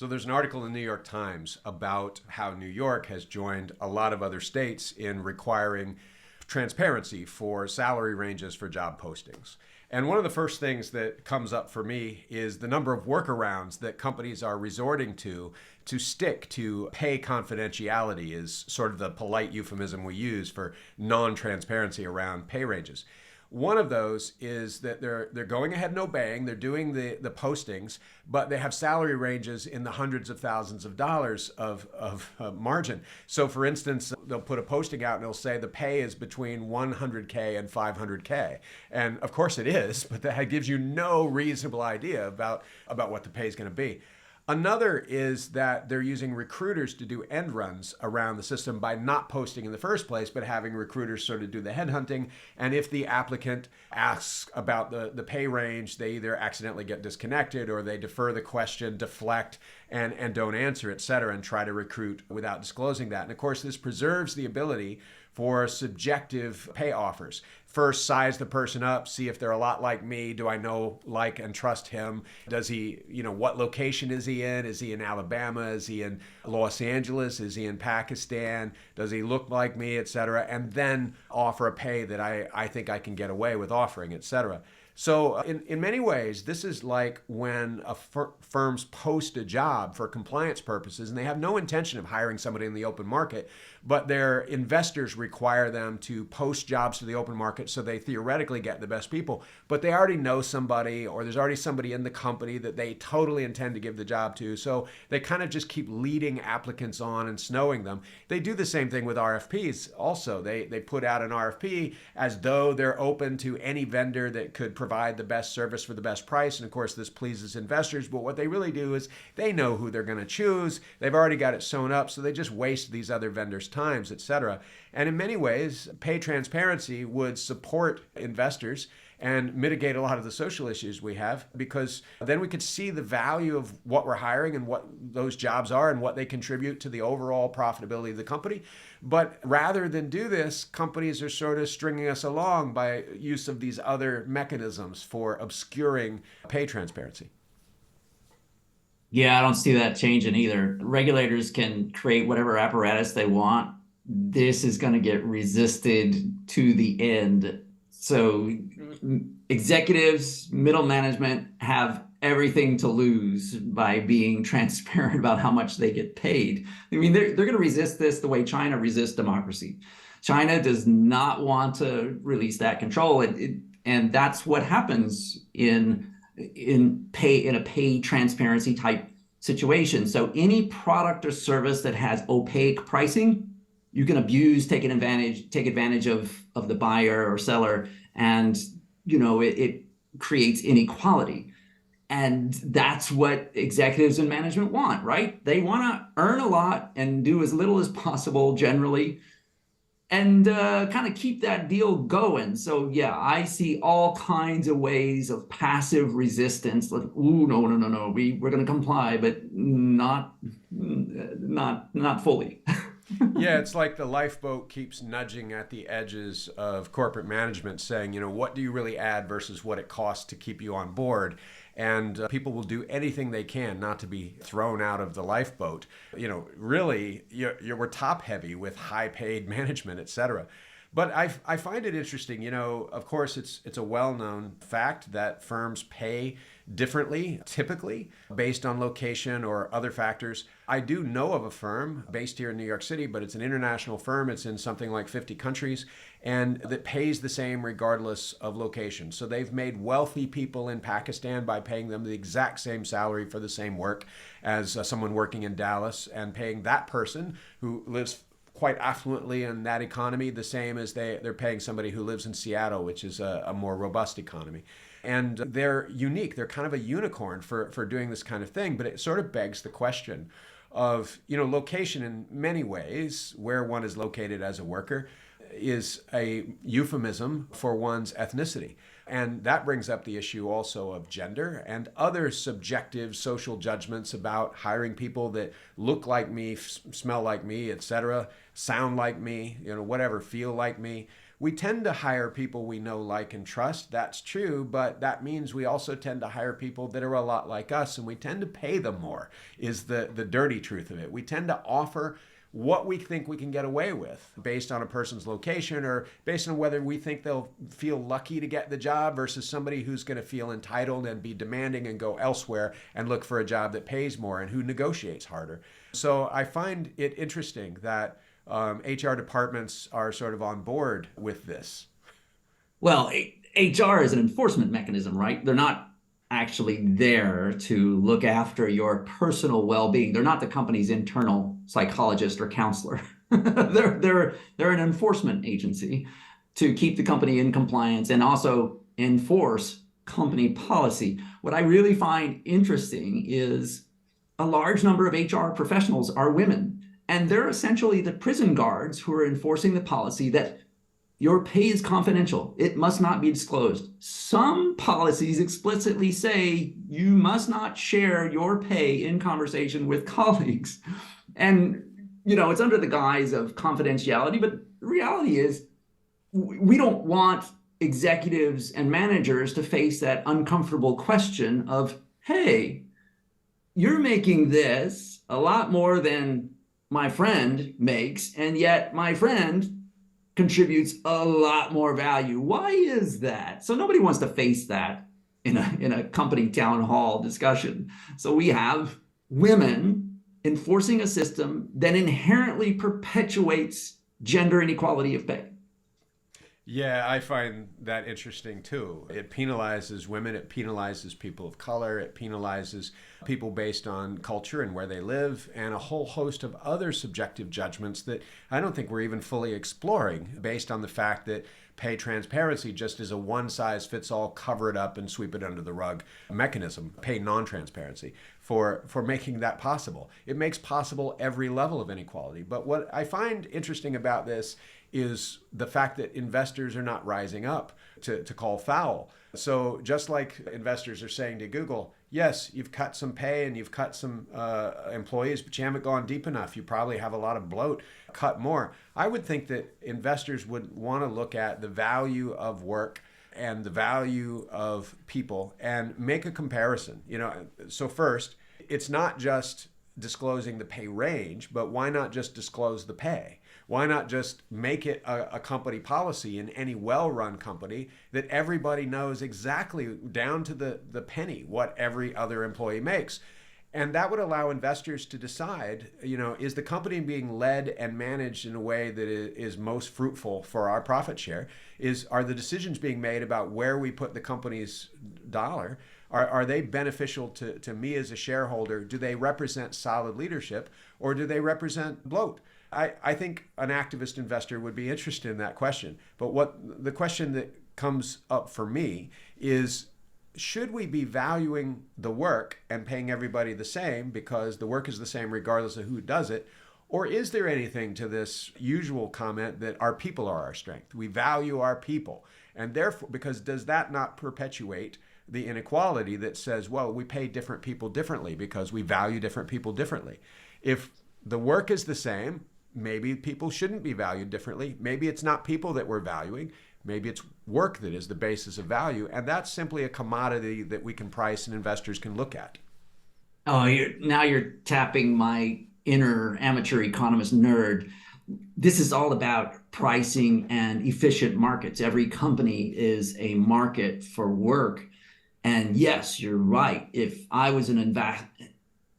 So there's an article in the New York Times about how New York has joined a lot of other states in requiring transparency for salary ranges for job postings. And one of the first things that comes up for me is the number of workarounds that companies are resorting to stick to pay confidentiality, is sort of the polite euphemism we use for non-transparency around pay ranges. One of those is that they're going ahead and obeying. They're doing the postings, but they have salary ranges in the hundreds of thousands of dollars of margin. So, for instance, they'll put a posting out and they'll say the pay is between 100K and 500K, and of course it is, but that gives you no reasonable idea about what the pay is going to be. Another is that they're using recruiters to do end runs around the system by not posting in the first place, but having recruiters sort of do the headhunting. And if the applicant asks about the pay range, they either accidentally get disconnected or they defer the question, deflect, and don't answer, et cetera, and try to recruit without disclosing that. And of course, this preserves the ability for subjective pay offers. First, size the person up, see if they're a lot like me. Do I know, like, and trust him? Does he, what location is he in? Is he in Alabama? Is he in Los Angeles? Is he in Pakistan? Does he look like me, et cetera? And then offer a pay that I think I can get away with offering, et cetera. So in many ways, this is like when firms post a job for compliance purposes, and they have no intention of hiring somebody in the open market, but their investors require them to post jobs to the open market so they theoretically get the best people. But they already know somebody, or there's already somebody in the company that they totally intend to give the job to. So they kind of just keep leading applicants on and snowing them. They do the same thing with RFPs also. They put out an RFP as though they're open to any vendor that could provide the best service for the best price. And of course, this pleases investors. But what they really do is they know who they're going to choose. They've already got it sewn up, so they just waste these other vendors' times, et cetera. And in many ways, pay transparency would support investors and mitigate a lot of the social issues we have, because then we could see the value of what we're hiring and what those jobs are and what they contribute to the overall profitability of the company. But rather than do this, companies are sort of stringing us along by use of these other mechanisms for obscuring pay transparency. Yeah, I don't see that changing either. Regulators can create whatever apparatus they want. This is going to get resisted to the end. So executives, middle management have everything to lose by being transparent about how much they get paid. I mean, they're going to resist this the way China resists democracy. China does not want to release that control, and that's what happens in a pay transparency type situation. So any product or service that has opaque pricing, you can abuse, take advantage of the buyer or seller, and it creates inequality. And that's what executives and management want, right? They want to earn a lot and do as little as possible generally, and kind of keep that deal going. So yeah, I see all kinds of ways of passive resistance. Like, ooh, no, we're going to comply, but not fully. Yeah, it's like the lifeboat keeps nudging at the edges of corporate management, saying, what do you really add versus what it costs to keep you on board? And people will do anything they can not to be thrown out of the lifeboat. Really, we're top heavy with high paid management, et cetera. But I find it interesting, of course, it's a well-known fact that firms pay differently, typically, based on location or other factors. I do know of a firm based here in New York City, but it's an international firm. It's in something like 50 countries, and that pays the same regardless of location. So they've made wealthy people in Pakistan by paying them the exact same salary for the same work as someone working in Dallas, and paying that person who lives quite affluently in that economy the same as they're paying somebody who lives in Seattle, which is a more robust economy. And they're unique. They're kind of a unicorn for doing this kind of thing. But it sort of begs the question of, location in many ways, where one is located as a worker, is a euphemism for one's ethnicity. And that brings up the issue also of gender and other subjective social judgments about hiring people that look like me, smell like me, et cetera, sound like me, whatever, feel like me. we tend to hire people we know, like, and trust. That's true, but that means we also tend to hire people that are a lot like us, and we tend to pay them more, is the dirty truth of it. We tend to offer what we think we can get away with based on a person's location, or based on whether we think they'll feel lucky to get the job versus somebody who's going to feel entitled and be demanding and go elsewhere and look for a job that pays more and who negotiates harder. So I find it interesting that HR departments are sort of on board with this. Well, HR is an enforcement mechanism, right? They're not actually there to look after your personal well-being. They're not the company's internal psychologist or counselor. they're an enforcement agency to keep the company in compliance and also enforce company policy. What I really find interesting is a large number of HR professionals are women, and they're essentially the prison guards who are enforcing the policy that your pay is confidential. It must not be disclosed. Some policies explicitly say you must not share your pay in conversation with colleagues. And, it's under the guise of confidentiality, but the reality is we don't want executives and managers to face that uncomfortable question of, hey, you're making this a lot more than my friend makes, and yet my friend contributes a lot more value. Why is that? So nobody wants to face that in a company town hall discussion. So we have women enforcing a system that inherently perpetuates gender inequality of pay. Yeah, I find that interesting too. It penalizes women, it penalizes people of color, it penalizes people based on culture and where they live, and a whole host of other subjective judgments that I don't think we're even fully exploring, based on the fact that pay transparency just is a one-size-fits-all, cover it up and sweep it under the rug mechanism, pay non-transparency, for making that possible. It makes possible every level of inequality. But what I find interesting about this is the fact that investors are not rising up to call foul. So just like investors are saying to Google, yes, you've cut some pay and you've cut some employees, but you haven't gone deep enough. You probably have a lot of bloat. Cut more. I would think that investors would want to look at the value of work and the value of people and make a comparison. So first, it's not just disclosing the pay range, but why not just disclose the pay? Why not just make it a company policy in any well-run company that everybody knows exactly down to the penny what every other employee makes? And that would allow investors to decide, is the company being led and managed in a way that is most fruitful for our profit share? Are the decisions being made about where we put the company's dollar? Are they beneficial to me as a shareholder? Do they represent solid leadership, or do they represent bloat? I think an activist investor would be interested in that question. But what the question that comes up for me is, should we be valuing the work and paying everybody the same because the work is the same regardless of who does it? Or is there anything to this usual comment that our people are our strength? We value our people. And therefore, because does that not perpetuate the inequality that says, well, we pay different people differently because we value different people differently? If the work is the same, maybe people shouldn't be valued differently. Maybe it's not people that we're valuing. Maybe it's work that is the basis of value. And that's simply a commodity that we can price and investors can look at. Oh, now you're tapping my inner amateur economist nerd. This is all about pricing and efficient markets. Every company is a market for work. And yes, you're right. If I was an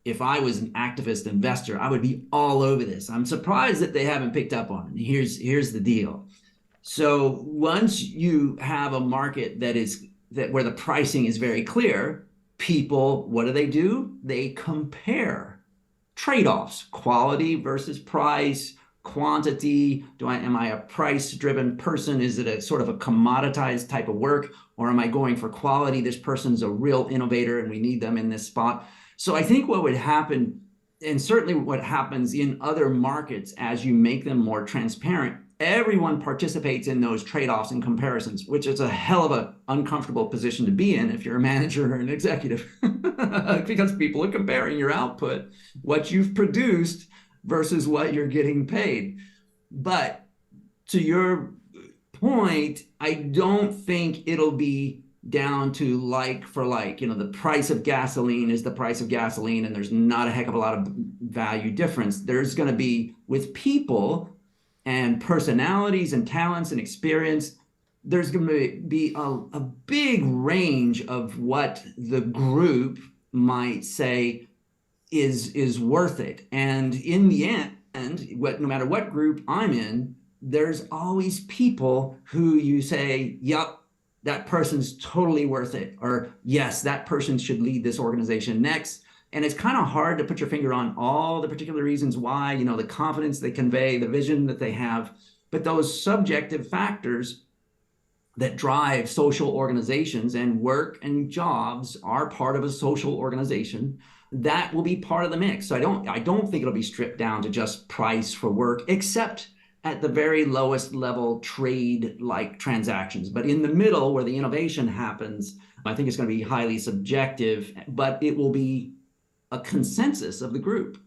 activist investor, I would be all over this. I'm surprised that they haven't picked up on it. Here's the deal. So once you have a market where the pricing is very clear, people, what do? They compare trade-offs, quality versus price, quantity. Am I a price-driven person? Is it a sort of a commoditized type of work? Or am I going for quality? This person's a real innovator and we need them in this spot. So I think what would happen, and certainly what happens in other markets as you make them more transparent, everyone participates in those trade-offs and comparisons, which is a hell of an uncomfortable position to be in if you're a manager or an executive, because people are comparing your output, what you've produced versus what you're getting paid. But to your point, I don't think it'll be down to like for like. The price of gasoline is the price of gasoline, and there's not a heck of a lot of value difference. There's going to be, with people and personalities and talents and experience, there's going to be a big range of what the group might say is worth it. And in the end, no matter what group I'm in, there's always people who you say, yep, that person's totally worth it, or yes, that person should lead this organization next. And it's kind of hard to put your finger on all the particular reasons why, the confidence they convey, the vision that they have, but those subjective factors that drive social organizations, and work and jobs are part of a social organization, that will be part of the mix. So I don't think it'll be stripped down to just price for work, except at the very lowest level trade like transactions. But in the middle, where the innovation happens, I think it's going to be highly subjective, but it will be a consensus of the group.